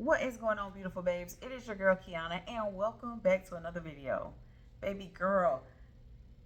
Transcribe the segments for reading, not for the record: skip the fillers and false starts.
What is going on, beautiful babes? It is your girl Kiana, and welcome back to another video. Baby girl,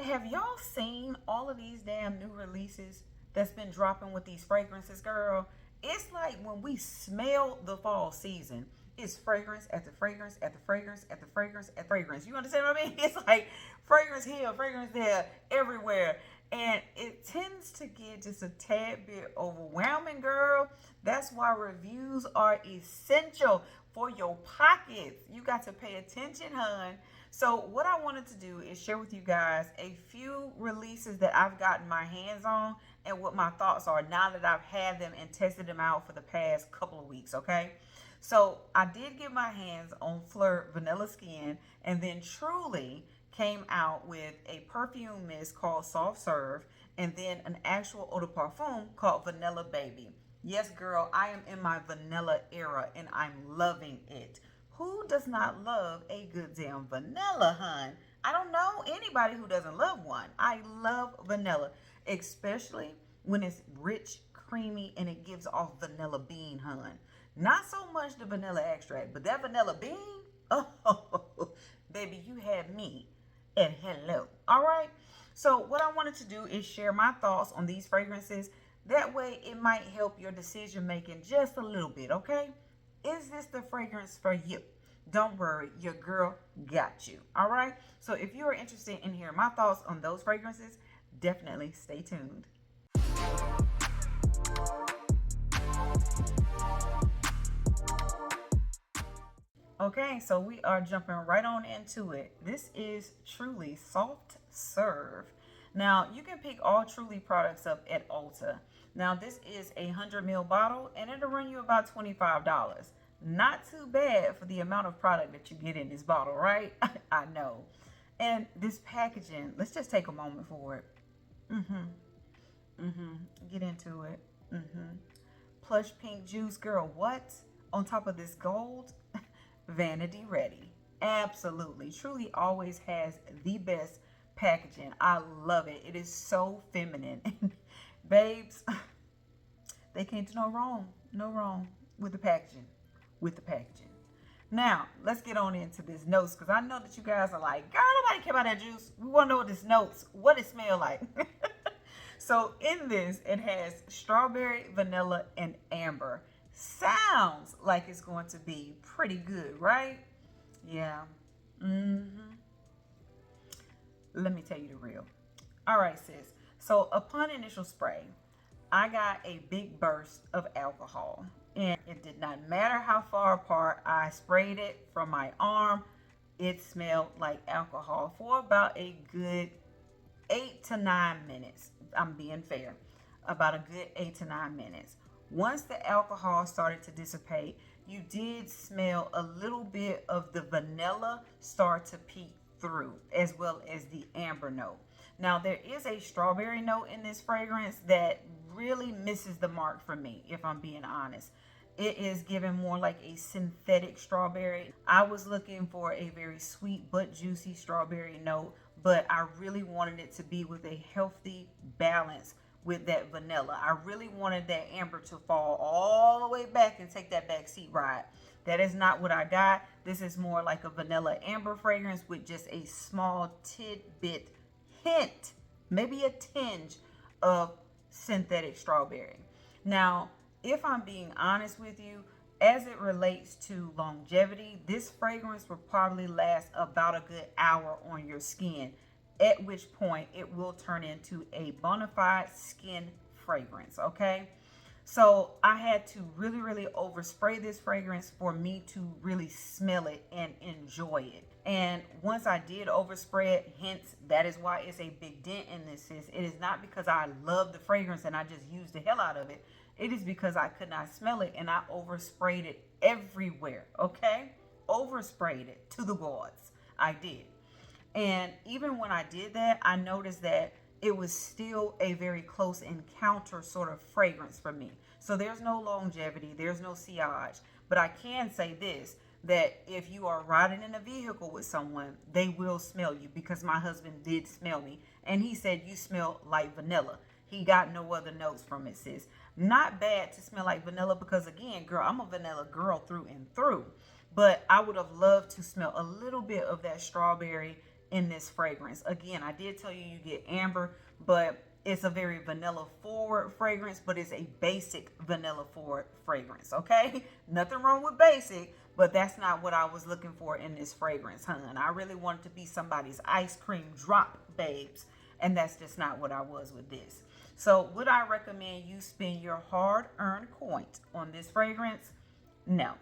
have y'all seen all of these damn new releases that's been dropping with these fragrances, girl? It's like when we smell the fall season, it's fragrance after fragrance after fragrance after fragrance after fragrance. You understand what I mean? It's like fragrance here, fragrance there, everywhere. And it tends to get just a tad bit overwhelming, girl. That's why reviews are essential for your pockets. You got to pay attention, hun. So what I wanted to do is share with you guys a few releases that I've gotten my hands on and what my thoughts are now that I've had them and tested them out for the past couple of weeks, okay? So I did get my hands on Flirt Vanilla Skin, and then Truly came out with a perfume mist called Soft Serve, and then an actual eau de parfum called Vanilla Baby. Yes, girl, I am in my vanilla era and I'm loving it. Who does not love a good damn vanilla, hun? I don't know anybody who doesn't love one. I love vanilla, especially when it's rich, creamy, and it gives off vanilla bean, hun. Not so much the vanilla extract, but that vanilla bean, oh, baby, you had me at hello. All right. So what I wanted to do is share my thoughts on these fragrances. That way it might help your decision making just a little bit, okay? Is this the fragrance for you? Don't worry, your girl got you. All right. So if you are interested in hearing my thoughts on those fragrances, definitely stay tuned. Okay, so we are jumping right on into it. This is Truly Soft Serve. Now, you can pick all Truly products up at Ulta. Now, this is a 100 ml bottle, and it'll run you about $25. Not too bad for the amount of product that you get in this bottle, right? I know. And this packaging, let's just take a moment for it. Get into it. Plush pink juice, girl, what? On top of this gold? Vanity ready. Absolutely. Truly always has the best packaging. I love it. It is so feminine. Babes, they can't do no wrong. No wrong with the packaging. Now, let's get on into this notes, because I know that you guys are like, girl, nobody care about that juice. We want to know what this notes, what it smell like. So in this, it has strawberry, vanilla, and amber. Sounds like it's going to be pretty good, right? Yeah. Let me tell you the real. All right, sis. So upon initial spray, I got a big burst of alcohol. And it did not matter how far apart I sprayed it from my arm. It smelled like alcohol for about a good 8 to 9 minutes. I'm being fair. About a good 8 to 9 minutes. Once the alcohol started to dissipate, you did smell a little bit of the vanilla start to peek through, as well as the amber note. Now, there is a strawberry note in this fragrance that really misses the mark for me, if I'm being honest. It is giving more like a synthetic strawberry. I was looking for a very sweet but juicy strawberry note, but I really wanted it to be with a healthy balance with that vanilla. I really wanted that amber to fall all the way back and take that back seat ride. That is not what I got. This is more like a vanilla amber fragrance with just a small tidbit hint, maybe a tinge of synthetic strawberry. Now, if I'm being honest with you, as it relates to longevity, this fragrance will probably last about a good hour on your skin, at which point it will turn into a bona fide skin fragrance, okay? So I had to really overspray this fragrance for me to really smell it and enjoy it. And once I did overspray it, hence that is why it's a big dent in this, sis. It is not because I love the fragrance and I just used the hell out of it. It is because I could not smell it and I oversprayed it everywhere, okay? Oversprayed it to the gods. I did. And even when I did that, I noticed that it was still a very close encounter sort of fragrance for me. So there's no longevity, there's no sillage. But I can say this, that if you are riding in a vehicle with someone, they will smell you, because my husband did smell me. And he said, you smell like vanilla. He got no other notes from it, sis. Not bad to smell like vanilla because, again, girl, I'm a vanilla girl through and through. But I would have loved to smell a little bit of that strawberry in this fragrance. Again, I did tell you you get amber, but it's a very vanilla forward fragrance, but it's a basic vanilla forward fragrance, okay? Nothing wrong with basic, but that's not what I was looking for in this fragrance, hun. I really wanted to be somebody's ice cream drop babes, and that's just not what I was with this. So would I recommend you spend your hard-earned coins on this fragrance? No,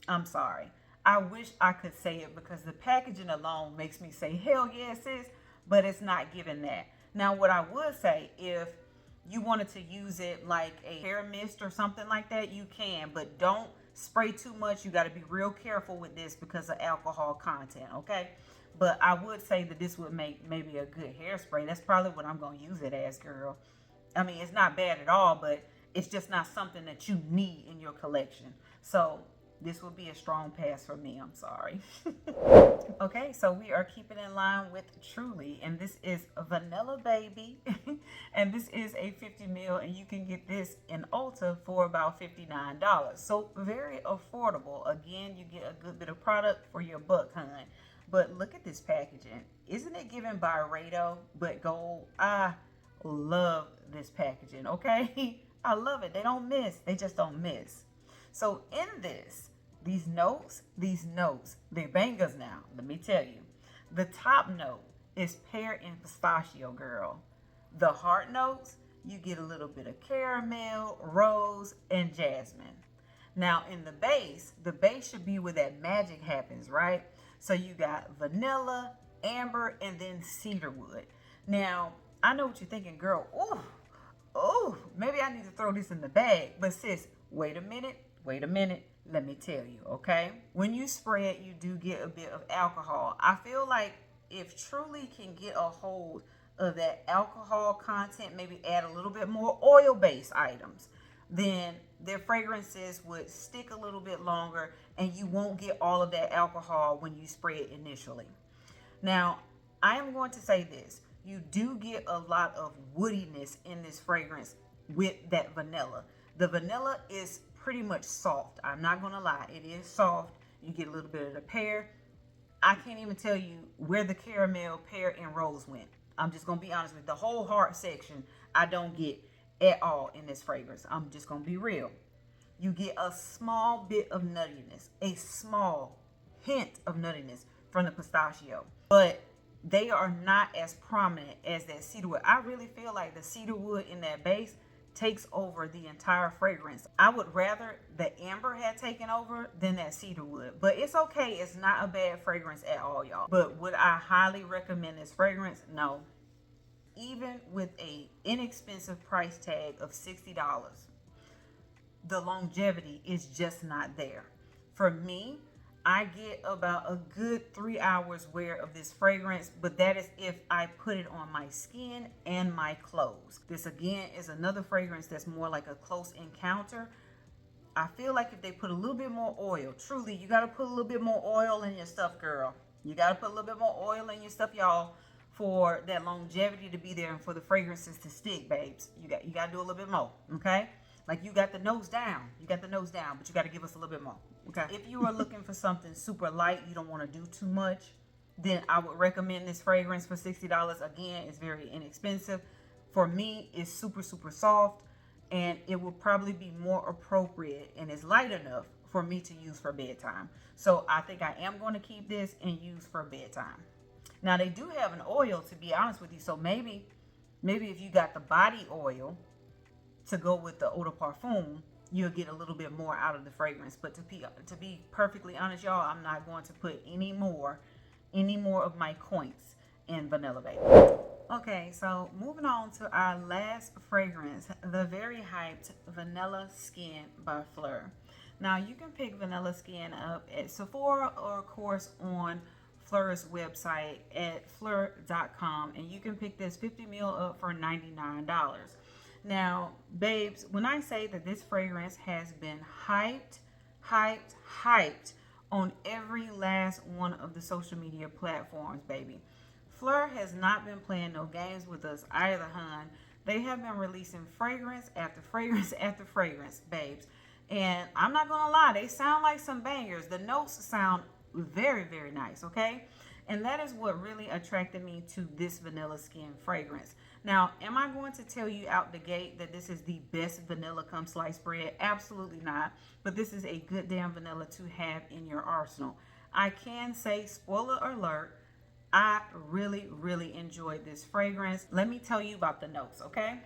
I'm sorry. I wish I could say it because the packaging alone makes me say, hell yes, sis, but it's not giving that. Now, what I would say, if you wanted to use it like a hair mist or something like that, you can, but don't spray too much. You got to be real careful with this because of alcohol content, okay? But I would say that this would make maybe a good hairspray. That's probably what I'm going to use it as, girl. I mean, it's not bad at all, but it's just not something that you need in your collection. So this would be a strong pass for me. I'm sorry. Okay, so we are keeping in line with Truly, and this is Vanilla Baby, and this is a 50 ml, and you can get this in Ulta for about $59. So very affordable. Again, you get a good bit of product for your buck, hun. But look at this packaging. Isn't it given Byredo but gold? I love this packaging, okay? I love it. They don't miss. They just don't miss. So in this, these notes, they're bangers now. Let me tell you. The top note is pear and pistachio, girl. The heart notes, you get a little bit of caramel, rose, and jasmine. Now in the base should be where that magic happens, right? So you got vanilla, amber, and then cedarwood. Now, I know what you're thinking, girl. Oh, maybe I need to throw this in the bag. But sis, wait a minute. Let me tell you, okay? When you spray it, you do get a bit of alcohol. I feel like if Truly can get a hold of that alcohol content, maybe add a little bit more oil-based items, then their fragrances would stick a little bit longer and you won't get all of that alcohol when you spray it initially. Now, I am going to say this. You do get a lot of woodiness in this fragrance with that vanilla. The vanilla is pretty much soft. I'm not going to lie. It is soft. You get a little bit of the pear. I can't even tell you where the caramel, pear, and rose went. I'm just going to be honest with you. The whole heart section, I don't get at all in this fragrance. I'm just going to be real. You get a small bit of nuttiness, a small hint of nuttiness from the pistachio, but they are not as prominent as that cedarwood. I really feel like the cedarwood in that base takes over the entire fragrance. I would rather the amber had taken over than that cedarwood, but it's okay. It's not a bad fragrance at all, y'all. But would I highly recommend this fragrance? No. Even with a inexpensive price tag of $60, the longevity is just not there. For me, I get about a good 3 hours wear of this fragrance, but that is if I put it on my skin and my clothes. This again is another fragrance that's more like a close encounter. I feel like if they put a little bit more oil, Truly, you got to put a little bit more oil in your stuff, girl. You got to put a little bit more oil in your stuff, y'all, for that longevity to be there and for the fragrances to stick, babes. You got to do a little bit more, okay? Like you got the nose down. But you got to give us a little bit more. Okay. If you are looking for something super light, you don't want to do too much, then I would recommend this fragrance for $60. Again, it's very inexpensive. For me, it's super, super soft, and it will probably be more appropriate and is light enough for me to use for bedtime. So I think I am going to keep this and use for bedtime. Now, they do have an oil, to be honest with you. So maybe if you got the body oil to go with the eau de parfum, you'll get a little bit more out of the fragrance. But to be perfectly honest, y'all, I'm not going to put any more of my coins in Vanilla Baby. Okay, so moving on to our last fragrance, the very hyped Vanilla Skin by Fleur. Now, you can pick Vanilla Skin up at Sephora or, of course, on Fleur's website at fleur.com, and you can pick this 50 ml up for $99. Now, babes, when I say that this fragrance has been hyped on every last one of the social media platforms, baby. Fleur has not been playing no games with us either, hun. They have been releasing fragrance after fragrance after fragrance, babes. And I'm not gonna lie, they sound like some bangers. The notes sound very, very nice, okay? And that is what really attracted me to this vanilla skin fragrance. Now, am I going to tell you out the gate that this is the best vanilla come sliced bread? Absolutely not. But this is a good damn vanilla to have in your arsenal. I can say, spoiler alert, I really, really enjoyed this fragrance. Let me tell you about the notes, okay?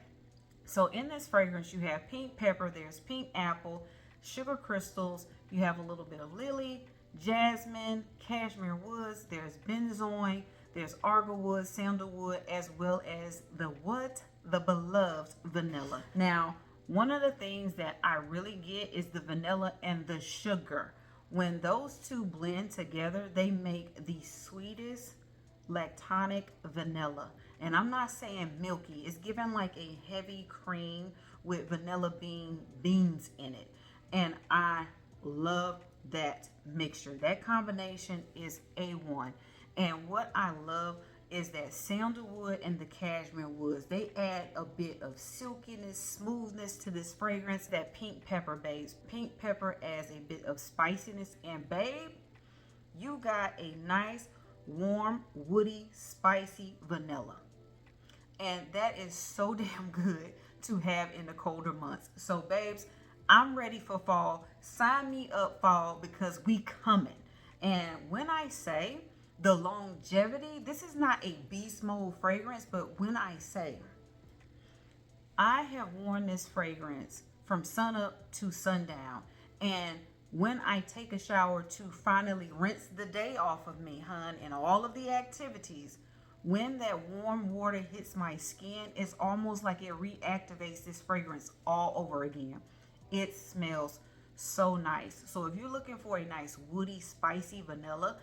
So in this fragrance, you have pink pepper, there's pink apple, sugar crystals, you have a little bit of lily, jasmine, cashmere woods, there's benzoin, there's argylwood, sandalwood, as well as the what? The beloved vanilla. Now, one of the things that I really get is the vanilla and the sugar. When those two blend together, they make the sweetest lactonic vanilla. And I'm not saying milky. It's given like a heavy cream with vanilla beans in it. And I love that mixture. That combination is A1. And what I love is that sandalwood and the cashmere woods. They add a bit of silkiness, smoothness to this fragrance. That pink pepper, babes. Pink pepper adds a bit of spiciness. And babe, you got a nice, warm, woody, spicy vanilla. And that is so damn good to have in the colder months. So babes, I'm ready for fall. Sign me up, fall, because we coming. And when I say the longevity, this is not a beast mode fragrance, but when I say I have worn this fragrance from sun up to sundown, and when I take a shower to finally rinse the day off of me, hun, and all of the activities, when that warm water hits my skin, it's almost like it reactivates this fragrance all over again. It smells so nice. So if you're looking for a nice woody, spicy vanilla,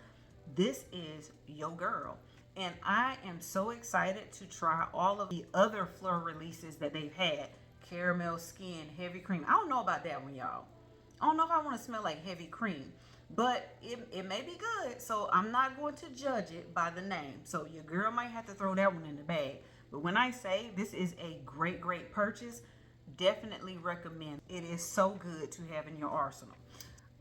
this is your girl. And I am so excited to try all of the other Fleur releases that they've had. Caramel skin, heavy cream. I don't know about that one, y'all. I don't know if I want to smell like heavy cream, but it may be good. So I'm not going to judge it by the name. So your girl might have to throw that one in the bag. But when I say this is a great, great purchase, definitely recommend. It is so good to have in your arsenal.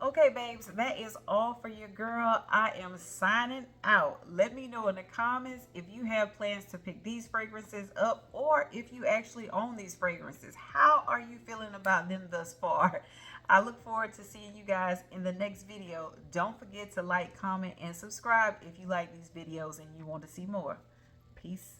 Okay, babes, that is all for your girl. I am signing out. Let me know in the comments if you have plans to pick these fragrances up or if you actually own these fragrances. How are you feeling about them thus far? I look forward to seeing you guys in the next video. Don't forget to like, comment, and subscribe if you like these videos and you want to see more. Peace.